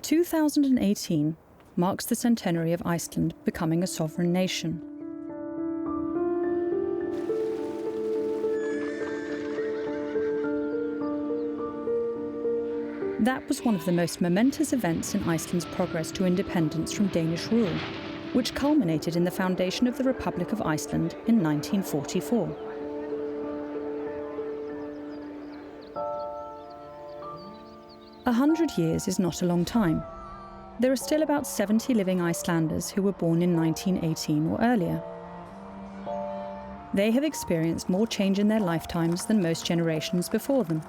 2018 marks the centenary of Iceland becoming a sovereign nation. That was one of the most momentous events in Iceland's progress to independence from Danish rule, which culminated in the foundation of the Republic of Iceland in 1944. A 100 years is not a long time. There are still about 70 living Icelanders who were born in 1918 or earlier. They have experienced more change in their lifetimes than most generations before them.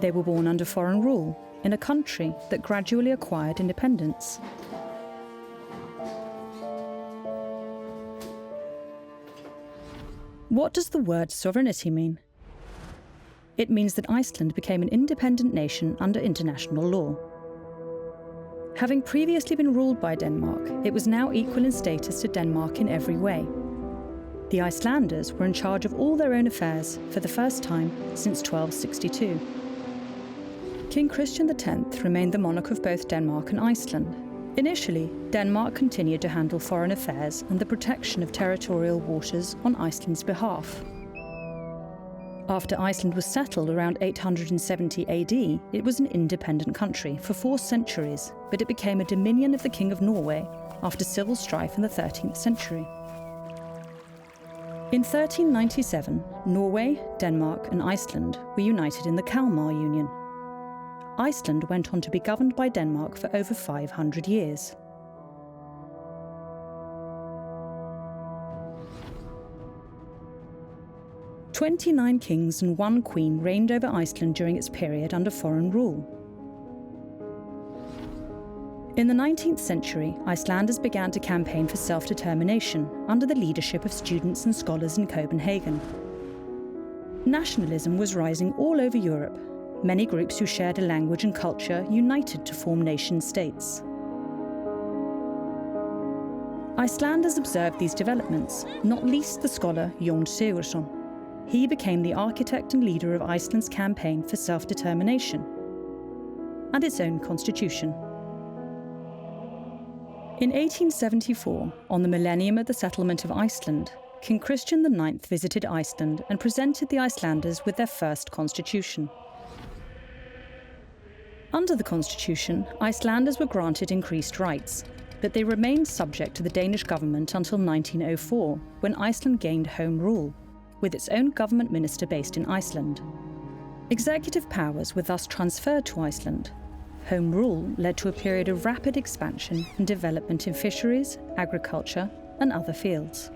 They were born under foreign rule, in a country that gradually acquired independence. What does the word sovereignty mean? It means that Iceland became an independent nation under international law. Having previously been ruled by Denmark, it was now equal in status to Denmark in every way. The Icelanders were in charge of all their own affairs for the first time since 1262. King Christian X remained the monarch of both Denmark and Iceland. Initially, Denmark continued to handle foreign affairs and the protection of territorial waters on Iceland's behalf. After Iceland was settled around 870 AD, it was an independent country for 4 centuries, but it became a dominion of the King of Norway after civil strife in the 13th century. In 1397, Norway, Denmark and Iceland were united in the Kalmar Union. Iceland went on to be governed by Denmark for over 500 years. "29 kings and 1 queen reigned over Iceland during its period under foreign rule. In the 19th century, Icelanders began to campaign for self-determination under the leadership of students and scholars in Copenhagen. Nationalism was rising all over Europe. Many groups who shared a language and culture united to form nation-states. Icelanders observed these developments, not least the scholar Jón Sigurðsson. He became the architect and leader of Iceland's campaign for self-determination and its own constitution. In 1874, on the millennium of the settlement of Iceland, King Christian IX visited Iceland and presented the Icelanders with their first constitution. Under the constitution, Icelanders were granted increased rights, but they remained subject to the Danish government until 1904, when Iceland gained home rule, with its own government minister based in Iceland. Executive powers were thus transferred to Iceland. Home rule led to a period of rapid expansion and development in fisheries, agriculture, and other fields.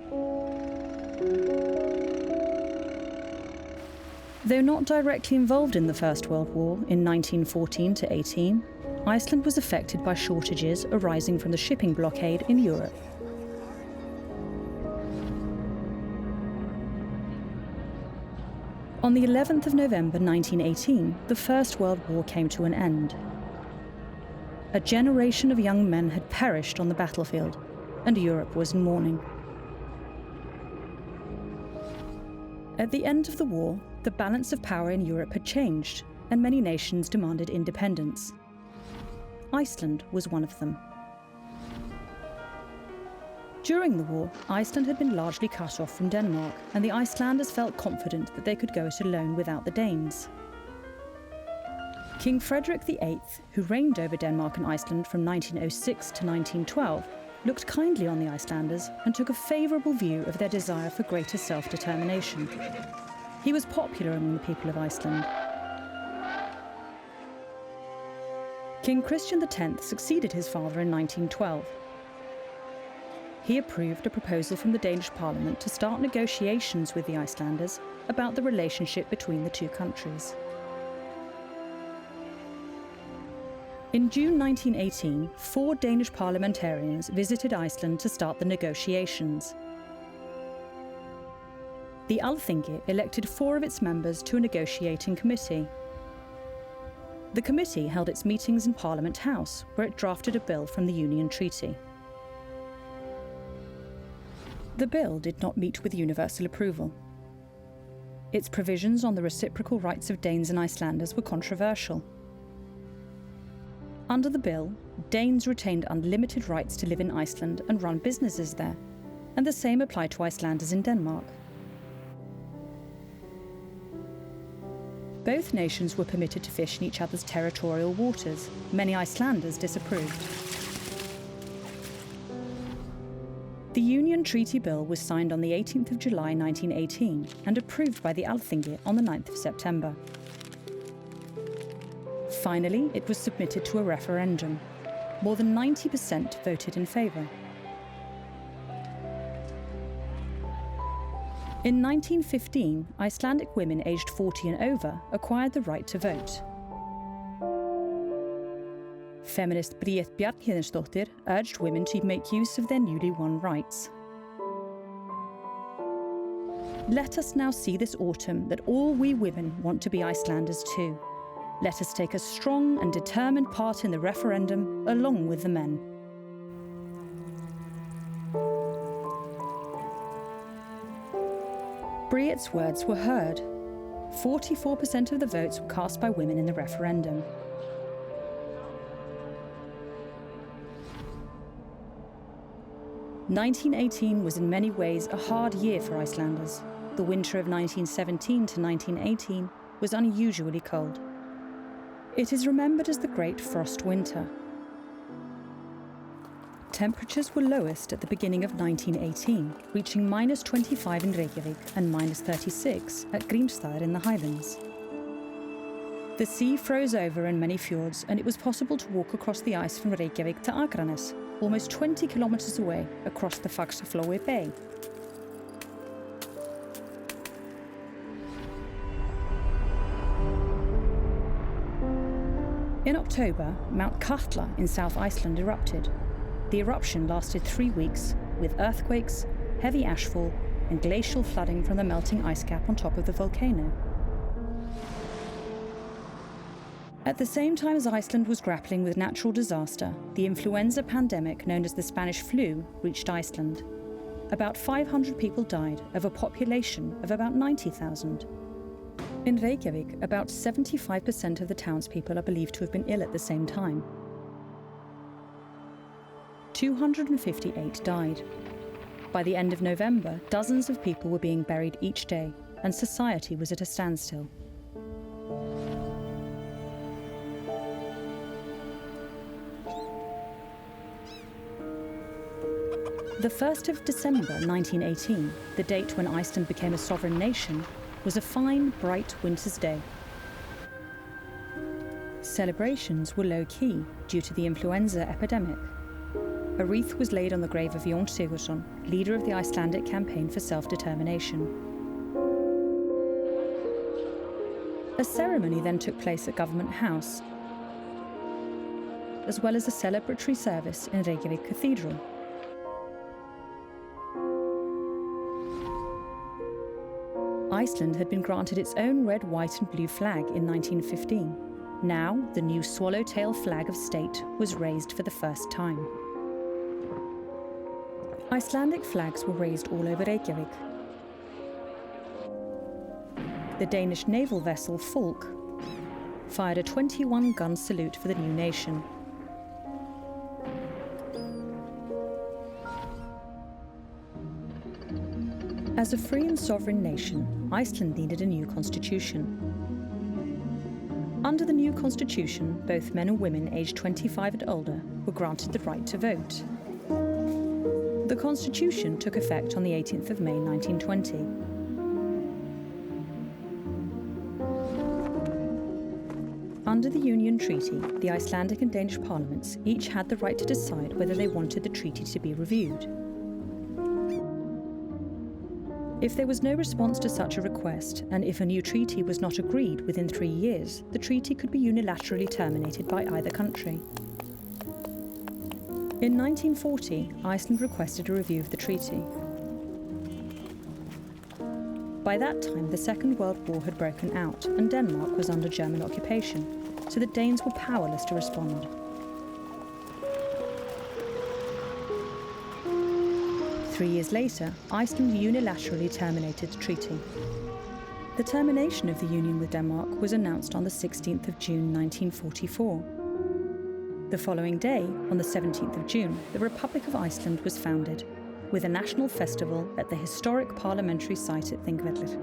Though not directly involved in the First World War in 1914 to 18, Iceland was affected by shortages arising from the shipping blockade in Europe. On the 11th of November 1918, the First World War came to an end. A generation of young men had perished on the battlefield, and Europe was in mourning. At the end of the war, the balance of power in Europe had changed, and many nations demanded independence. Iceland was one of them. During the war, Iceland had been largely cut off from Denmark, and the Icelanders felt confident that they could go it alone without the Danes. King Frederick VIII, who reigned over Denmark and Iceland from 1906 to 1912, looked kindly on the Icelanders and took a favourable view of their desire for greater self-determination. He was popular among the people of Iceland. King Christian X succeeded his father in 1912. He approved a proposal from the Danish Parliament to start negotiations with the Icelanders about the relationship between the 2 countries. In June 1918, 4 Danish parliamentarians visited Iceland to start the negotiations. The Alþingi elected 4 of its members to a negotiating committee. The committee held its meetings in Parliament House, where it drafted a bill from the Union Treaty. The bill did not meet with universal approval. Its provisions on the reciprocal rights of Danes and Icelanders were controversial. Under the bill, Danes retained unlimited rights to live in Iceland and run businesses there, and the same applied to Icelanders in Denmark. Both nations were permitted to fish in each other's territorial waters. Many Icelanders disapproved. The Union Treaty Bill was signed on the 18th of July 1918 and approved by the Alþingi on the 9th of September. Finally, it was submitted to a referendum. More than 90% voted in favour. In 1915, Icelandic women aged 40 and over acquired the right to vote. Feminist Bríet Bjarnhéðinsdóttir urged women to make use of their newly won rights. Let us now see this autumn that all we women want to be Icelanders too. Let us take a strong and determined part in the referendum along with the men. Bríet's words were heard. 44% of the votes were cast by women in the referendum. "1918 was in many ways a hard year for Icelanders. The winter of 1917 to 1918 was unusually cold. It is remembered as the Great Frost Winter. Temperatures were lowest at the beginning of 1918, reaching -25 in Reykjavik and -36 at Grímsstaðir in the Highlands. The sea froze over in many fjords, and it was possible to walk across the ice from Reykjavik to Akranes, almost 20 kilometers away across the Faxaflói Bay. In October, Mount Katla in South Iceland erupted. The eruption lasted 3 weeks, with earthquakes, heavy ashfall, and glacial flooding from the melting ice cap on top of the volcano. At the same time as Iceland was grappling with natural disaster, the influenza pandemic known as the Spanish flu reached Iceland. About 500 people died of a population of about 90,000. In Reykjavik, about 75% of the townspeople are believed to have been ill at the same time. 258 died. By the end of November, dozens of people were being buried each day, and society was at a standstill. The 1st of December 1918, the date when Iceland became a sovereign nation, was a fine, bright winter's day. Celebrations were low-key due to the influenza epidemic. A wreath was laid on the grave of Jón Sigurðsson, leader of the Icelandic campaign for self-determination. A ceremony then took place at Government House, as well as a celebratory service in Reykjavik Cathedral. Iceland had been granted its own red, white and blue flag in 1915. Now, the new swallowtail flag of state was raised for the first time. Icelandic flags were raised all over Reykjavik. The Danish naval vessel Falk fired a 21-gun salute for the new nation. As a free and sovereign nation, Iceland needed a new constitution. Under the new constitution, both men and women aged 25 and older were granted the right to vote. The constitution took effect on the 18th of May 1920. Under the Union Treaty, the Icelandic and Danish parliaments each had the right to decide whether they wanted the treaty to be reviewed. If there was no response to such a request, and if a new treaty was not agreed within 3 years, the treaty could be unilaterally terminated by either country. In 1940, Iceland requested a review of the treaty. By that time, the Second World War had broken out, and Denmark was under German occupation, so the Danes were powerless to respond. Three years later, Iceland unilaterally terminated the treaty. The termination of the union with Denmark was announced on the 16th of June 1944. The following day, on the 17th of June, the Republic of Iceland was founded, with a national festival at the historic parliamentary site at Þingvellir.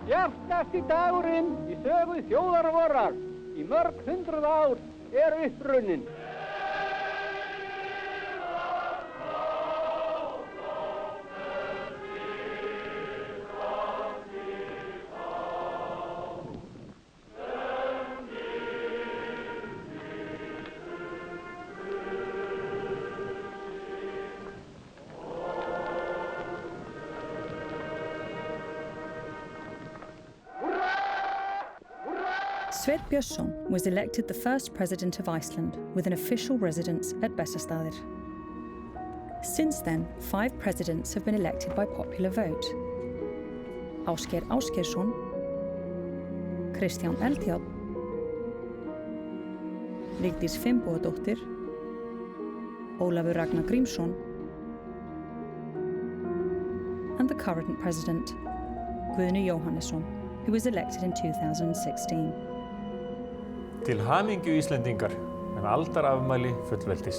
Bjartasti dagurinn í sögu þjóðar vorrar í mörg hundruð ár upprunnin. Sveinn Björnsson was elected the first president of Iceland with an official residence at Bessastaðir. Since then, 5 presidents have been elected by popular vote. Ásgeir Ásgeirsson, Kristján Eldjárn, Vigdís Finnbogadóttir, Ólafur Ragnar Grímsson, and the current president, Guðni Jóhannesson, who was elected in 2016. Til hamingju Íslendingar með aldarafmæli fullveldis.